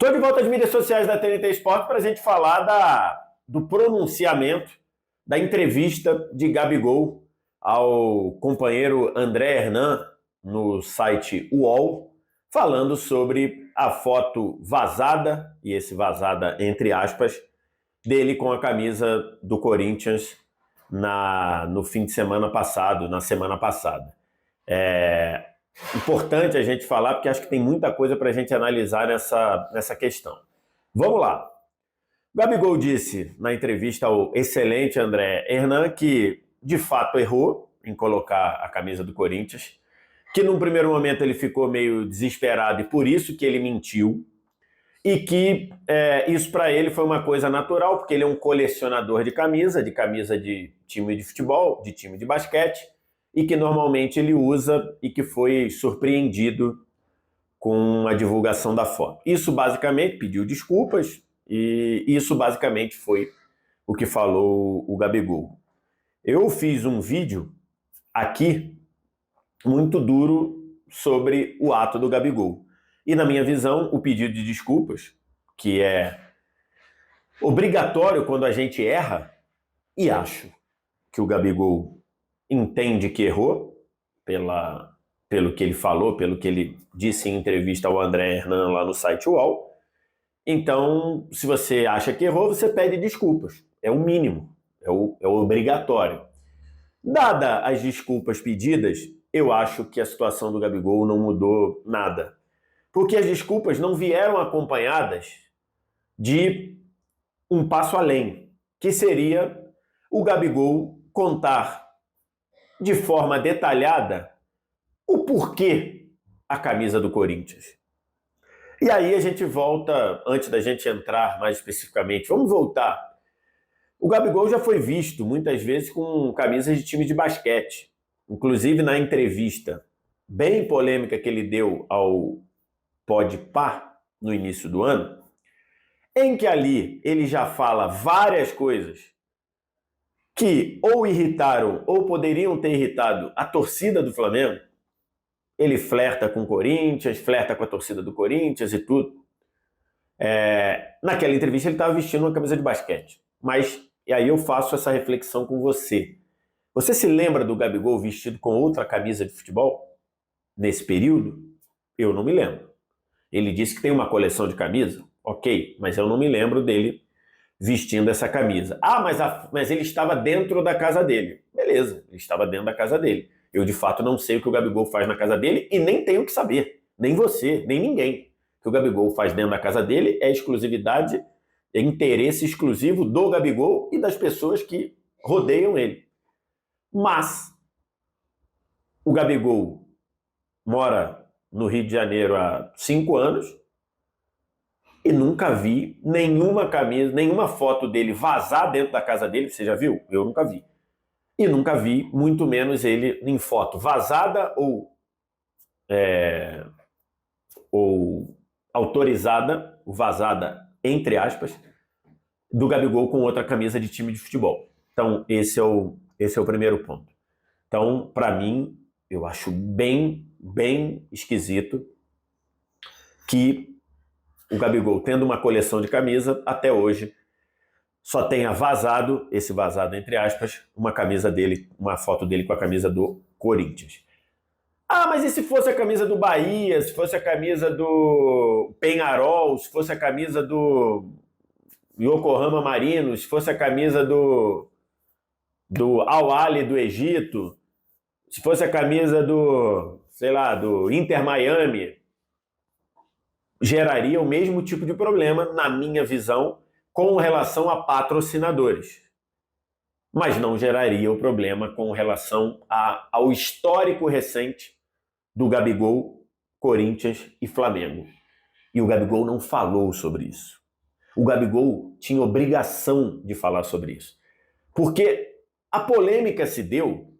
Estou de volta às mídias sociais da TNT Sport para a gente falar do pronunciamento, da entrevista de Gabigol ao companheiro André Hernan no site UOL, falando sobre a foto vazada, e esse vazada entre aspas, dele com a camisa do Corinthians no fim de semana passado, na semana passada. É importante a gente falar, porque acho que tem muita coisa para a gente analisar nessa questão. Vamos lá. O Gabigol disse na entrevista ao excelente André Hernan que, de fato, errou em colocar a camisa do Corinthians, que num primeiro momento ele ficou meio desesperado e por isso que ele mentiu, e que isso para ele foi uma coisa natural, porque ele é um colecionador de camisa de time de futebol, de time de basquete, e que normalmente ele usa e que foi surpreendido com a divulgação da foto. Isso basicamente pediu desculpas e isso basicamente foi o que falou o Gabigol. Eu fiz um vídeo aqui muito duro sobre o ato do Gabigol. E na minha visão, o pedido de desculpas, que é obrigatório quando a gente erra, e acho que o Gabigol entende que errou, pelo que ele falou, pelo que ele disse em entrevista ao André Hernan lá no site UOL. Então, se você acha que errou, você pede desculpas. É o mínimo, é o obrigatório. Dada as desculpas pedidas, eu acho que a situação do Gabigol não mudou nada. Porque as desculpas não vieram acompanhadas de um passo além, que seria o Gabigol contar de forma detalhada o porquê a camisa do Corinthians. E aí a gente volta, antes da gente entrar mais especificamente, vamos voltar. O Gabigol já foi visto muitas vezes com camisas de time de basquete. Inclusive na entrevista bem polêmica que ele deu ao Podpah no início do ano, em que ali ele já fala várias coisas que ou irritaram ou poderiam ter irritado a torcida do Flamengo. Ele flerta com o Corinthians, flerta com a torcida do Corinthians e tudo. Naquela entrevista ele estava vestindo uma camisa de basquete. Mas, e aí eu faço essa reflexão com você. Você se lembra do Gabigol vestido com outra camisa de futebol nesse período? Eu não me lembro. Ele disse que tem uma coleção de camisa, ok, mas eu não me lembro dele vestindo essa camisa. Mas ele estava dentro da casa dele. Beleza, ele estava dentro da casa dele. Eu, de fato, não sei o que o Gabigol faz na casa dele e nem tenho que saber. Nem você, nem ninguém. O que o Gabigol faz dentro da casa dele é exclusividade, é interesse exclusivo do Gabigol e das pessoas que rodeiam ele. Mas o Gabigol mora no Rio de Janeiro há 5 anos e nunca vi nenhuma camisa, nenhuma foto dele vazar dentro da casa dele. Você já viu? Eu nunca vi. E nunca vi, muito menos ele em foto vazada ou autorizada, vazada entre aspas, do Gabigol com outra camisa de time de futebol. Então esse é o primeiro ponto. Então, para mim, eu acho bem esquisito que o Gabigol, tendo uma coleção de camisa, até hoje, só tenha vazado, esse vazado entre aspas, uma camisa dele, uma foto dele com a camisa do Corinthians. Mas e se fosse a camisa do Bahia, se fosse a camisa do Peñarol, se fosse a camisa do Yokohama Marinos, se fosse a camisa do Al-Ahly do Egito, se fosse a camisa do Inter Miami, geraria o mesmo tipo de problema, na minha visão, com relação a patrocinadores. Mas não geraria o problema com relação ao histórico recente do Gabigol, Corinthians e Flamengo. E o Gabigol não falou sobre isso. O Gabigol tinha obrigação de falar sobre isso. Porque a polêmica se deu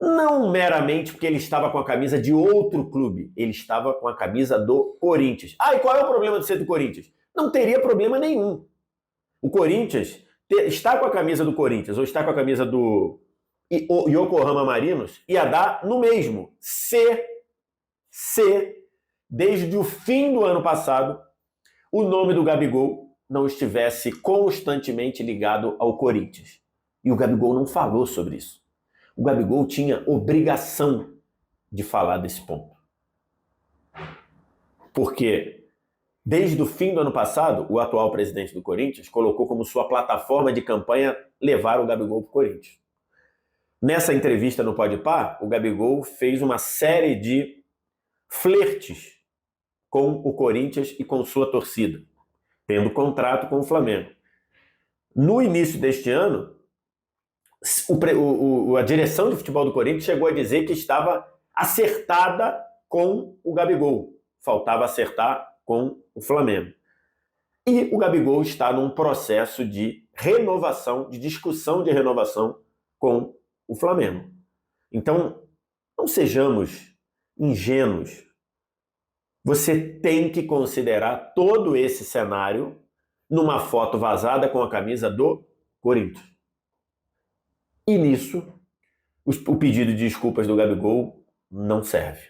não meramente porque ele estava com a camisa de outro clube, ele estava com a camisa do Corinthians. E qual é o problema de ser do Corinthians? Não teria problema nenhum. O Corinthians está com a camisa do Corinthians ou está com a camisa do Yokohama Marinos, ia dar no mesmo. Se desde o fim do ano passado o nome do Gabigol não estivesse constantemente ligado ao Corinthians. E o Gabigol não falou sobre isso. O Gabigol tinha obrigação de falar desse ponto. Porque desde o fim do ano passado, o atual presidente do Corinthians colocou como sua plataforma de campanha levar o Gabigol para o Corinthians. Nessa entrevista no Podpah, o Gabigol fez uma série de flertes com o Corinthians e com sua torcida, tendo contrato com o Flamengo. No início deste ano, a direção de futebol do Corinthians chegou a dizer que estava acertada com o Gabigol. Faltava acertar com o Flamengo. E o Gabigol está num processo de renovação, de discussão de renovação com o Flamengo. Então, não sejamos ingênuos. Você tem que considerar todo esse cenário numa foto vazada com a camisa do Corinthians. E nisso, o pedido de desculpas do Gabigol não serve.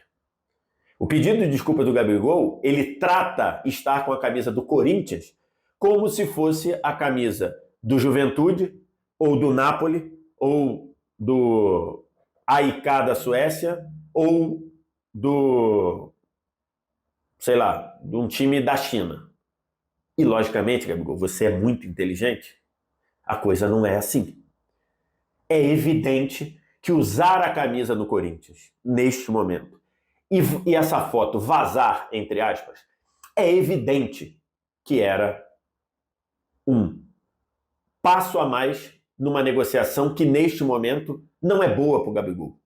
O pedido de desculpas do Gabigol, ele trata estar com a camisa do Corinthians como se fosse a camisa do Juventude, ou do Napoli, ou do AIK da Suécia, ou do, sei lá, de um time da China. E, logicamente, Gabigol, você é muito inteligente, a coisa não é assim. É evidente que usar a camisa do Corinthians, neste momento, e essa foto vazar, entre aspas, é evidente que era um passo a mais numa negociação que, neste momento, não é boa para o Gabigol.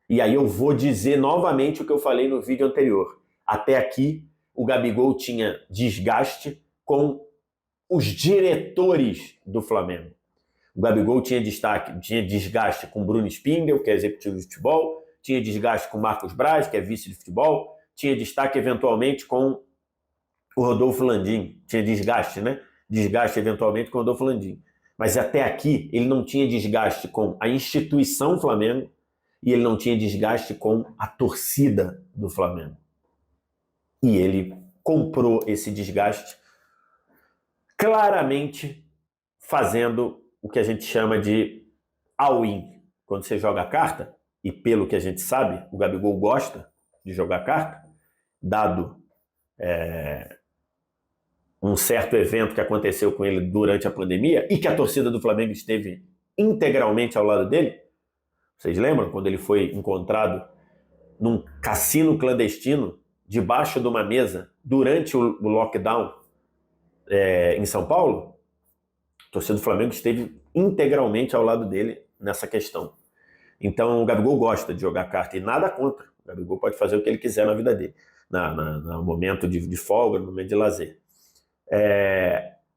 E aí eu vou dizer novamente o que eu falei no vídeo anterior. Até aqui, o Gabigol tinha desgaste com os diretores do Flamengo. O Gabigol tinha desgaste com Bruno Spindel, que é executivo de futebol, tinha desgaste com Marcos Braz, que é vice de futebol, tinha destaque eventualmente com o Rodolfo Landim, tinha desgaste, né? Desgaste eventualmente com o Rodolfo Landim. Mas até aqui ele não tinha desgaste com a instituição Flamengo e ele não tinha desgaste com a torcida do Flamengo. E ele comprou esse desgaste claramente fazendo o que a gente chama de all-in. Quando você joga a carta, e pelo que a gente sabe, o Gabigol gosta de jogar carta, dado um certo evento que aconteceu com ele durante a pandemia e que a torcida do Flamengo esteve integralmente ao lado dele. Vocês lembram quando ele foi encontrado num cassino clandestino debaixo de uma mesa durante o lockdown em São Paulo? A torcida do Flamengo esteve integralmente ao lado dele nessa questão. Então o Gabigol gosta de jogar carta e nada contra. O Gabigol pode fazer o que ele quiser na vida dele, no momento de folga, no momento de lazer.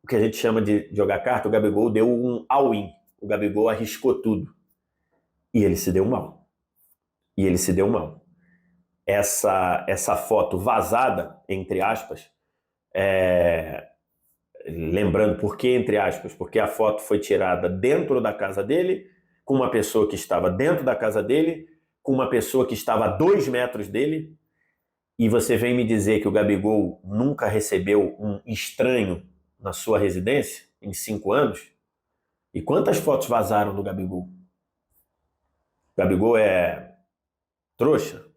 O que a gente chama de jogar carta, o Gabigol deu um all-in. O Gabigol arriscou tudo. E ele se deu mal. Essa foto vazada, entre aspas, lembrando por que entre aspas, porque a foto foi tirada dentro da casa dele, com uma pessoa que estava dentro da casa dele, com uma pessoa que estava a 2 metros dele, e você vem me dizer que o Gabigol nunca recebeu um estranho na sua residência em 5 anos? E quantas fotos vazaram do Gabigol? O Gabigol é trouxa?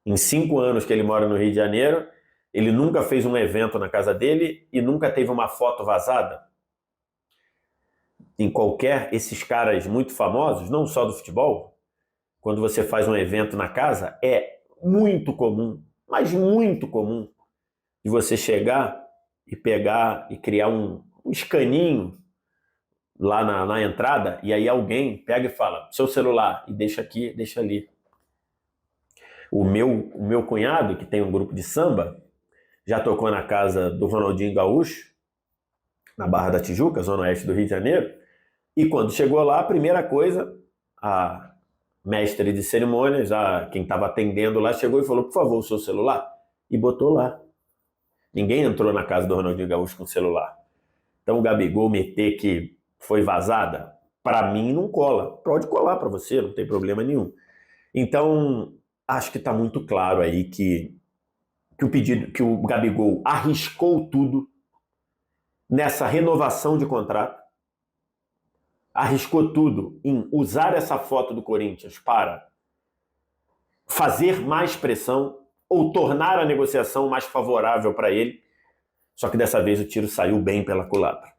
Em 5 anos que ele mora no Rio de Janeiro, ele nunca fez um evento na casa dele e nunca teve uma foto vazada? Esses caras muito famosos, não só do futebol, quando você faz um evento na casa, é muito comum, mas muito comum, de você chegar e pegar e criar um escaninho lá na entrada, e aí alguém pega e fala, seu celular, e deixa aqui, deixa ali. O meu cunhado, que tem um grupo de samba, já tocou na casa do Ronaldinho Gaúcho, na Barra da Tijuca, zona oeste do Rio de Janeiro, e quando chegou lá, a primeira coisa, a mestre de cerimônias, quem estava atendendo lá, chegou e falou, por favor, o seu celular, e botou lá. Ninguém entrou na casa do Ronaldinho Gaúcho com celular. Então o Gabigol meter que foi vazada, para mim não cola. Pode colar para você, não tem problema nenhum. Então, acho que está muito claro aí que que o Gabigol arriscou tudo nessa renovação de contrato, arriscou tudo em usar essa foto do Corinthians para fazer mais pressão ou tornar a negociação mais favorável para ele, só que dessa vez o tiro saiu bem pela culatra.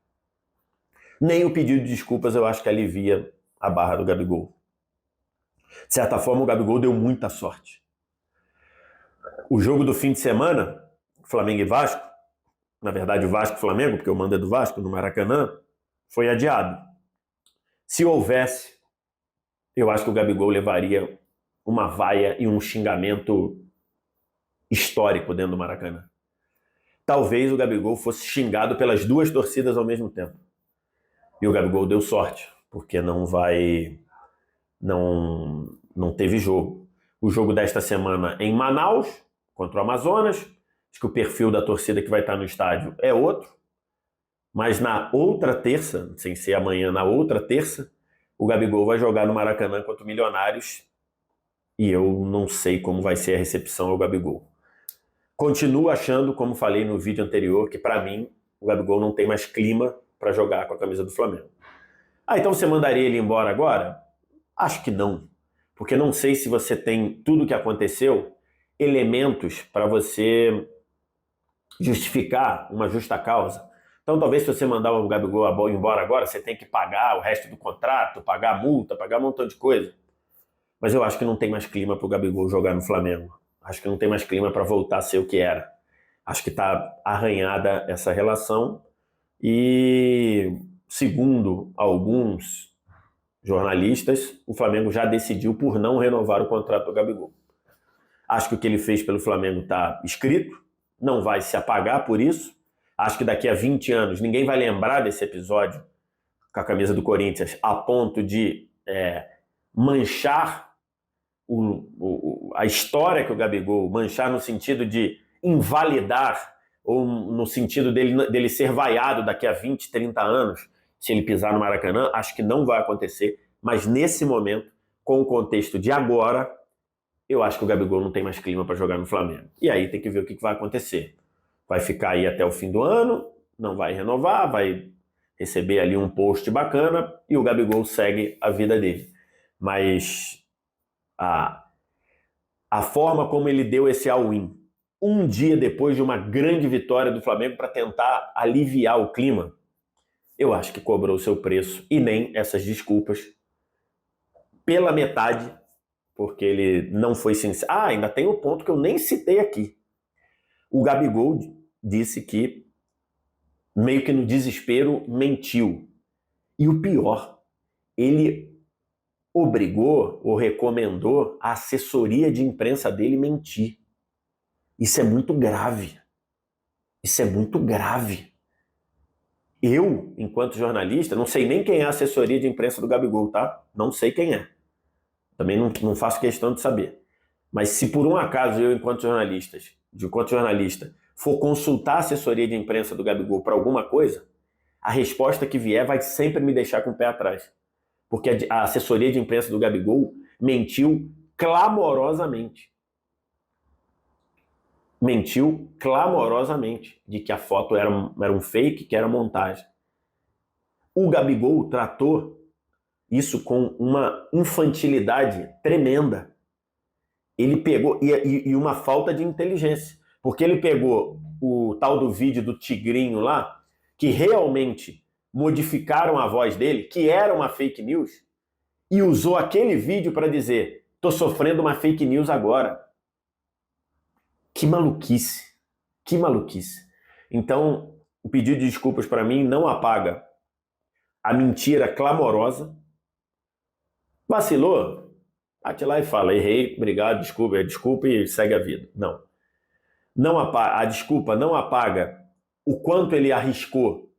Nem o pedido de desculpas eu acho que alivia a barra do Gabigol. De certa forma, o Gabigol deu muita sorte. O jogo do fim de semana, Flamengo e Vasco, na verdade o Vasco e Flamengo, porque o mando é do Vasco, no Maracanã, foi adiado. Se houvesse, eu acho que o Gabigol levaria uma vaia e um xingamento histórico dentro do Maracanã. Talvez o Gabigol fosse xingado pelas duas torcidas ao mesmo tempo. E o Gabigol deu sorte, porque não teve jogo. O jogo desta semana em Manaus, contra o Amazonas. Acho que o perfil da torcida que vai estar no estádio é outro. Mas na outra terça, sem ser amanhã, na outra terça, o Gabigol vai jogar no Maracanã contra o Milionários. E eu não sei como vai ser a recepção ao Gabigol. Continuo achando, como falei no vídeo anterior, que para mim o Gabigol não tem mais clima para jogar com a camisa do Flamengo. Então você mandaria ele embora agora? Acho que não. Porque não sei se você tem tudo o que aconteceu, elementos para você justificar uma justa causa. Então talvez se você mandar o Gabigol embora agora, você tem que pagar o resto do contrato, pagar a multa, pagar um montão de coisa. Mas eu acho que não tem mais clima para o Gabigol jogar no Flamengo. Acho que não tem mais clima para voltar a ser o que era. Acho que está arranhada essa relação e, segundo alguns jornalistas, o Flamengo já decidiu por não renovar o contrato do Gabigol. Acho que o que ele fez pelo Flamengo está escrito, não vai se apagar por isso. Acho que daqui a 20 anos ninguém vai lembrar desse episódio com a camisa do Corinthians a ponto de manchar a história que o Gabigol, manchar no sentido de invalidar ou no sentido dele ser vaiado daqui a 20, 30 anos se ele pisar no Maracanã. Acho que não vai acontecer, mas nesse momento, com o contexto de agora, eu acho que o Gabigol não tem mais clima para jogar no Flamengo. E aí tem que ver o que vai acontecer. Vai ficar aí até o fim do ano, não vai renovar, vai receber ali um post bacana e o Gabigol segue a vida dele. Mas a forma como ele deu esse all-in um dia depois de uma grande vitória do Flamengo para tentar aliviar o clima, eu acho que cobrou o seu preço e nem essas desculpas pela metade, porque ele não foi sincero. Ainda tem um ponto que eu nem citei aqui. O Gabigol disse que, meio que no desespero, mentiu. E o pior, ele obrigou ou recomendou a assessoria de imprensa dele mentir. Isso é muito grave. Isso é muito grave. Eu, enquanto jornalista, não sei nem quem é a assessoria de imprensa do Gabigol, tá? Não sei quem é. Também não faço questão de saber. Mas se por um acaso eu, enquanto jornalista, for consultar a assessoria de imprensa do Gabigol para alguma coisa, a resposta que vier vai sempre me deixar com o pé atrás. Porque a assessoria de imprensa do Gabigol mentiu clamorosamente. Mentiu clamorosamente de que a foto era um fake, que era montagem. O Gabigol tratou isso com uma infantilidade tremenda. Ele pegou, e uma falta de inteligência, porque ele pegou o tal do vídeo do Tigrinho lá, que realmente modificaram a voz dele, que era uma fake news, e usou aquele vídeo para dizer: tô sofrendo uma fake news agora. Que maluquice, que maluquice. Então, o pedido de desculpas para mim não apaga a mentira clamorosa. Vacilou? Bate lá e fala: errei, obrigado, desculpa e segue a vida. Não apaga, a desculpa não apaga o quanto ele arriscou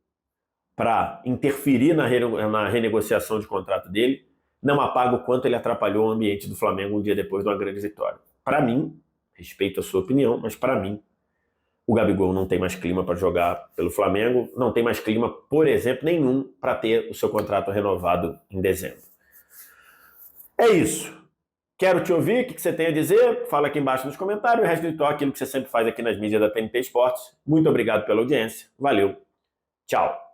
para interferir na renegociação de contrato dele, não apaga o quanto ele atrapalhou o ambiente do Flamengo um dia depois de uma grande vitória. Para mim, respeito a sua opinião, mas para mim, o Gabigol não tem mais clima para jogar pelo Flamengo, não tem mais clima, por exemplo, nenhum para ter o seu contrato renovado em dezembro. É isso. Quero te ouvir, o que você tem a dizer? Fala aqui embaixo nos comentários. O resto do aquilo que você sempre faz aqui nas mídias da TNT Esportes. Muito obrigado pela audiência. Valeu. Tchau.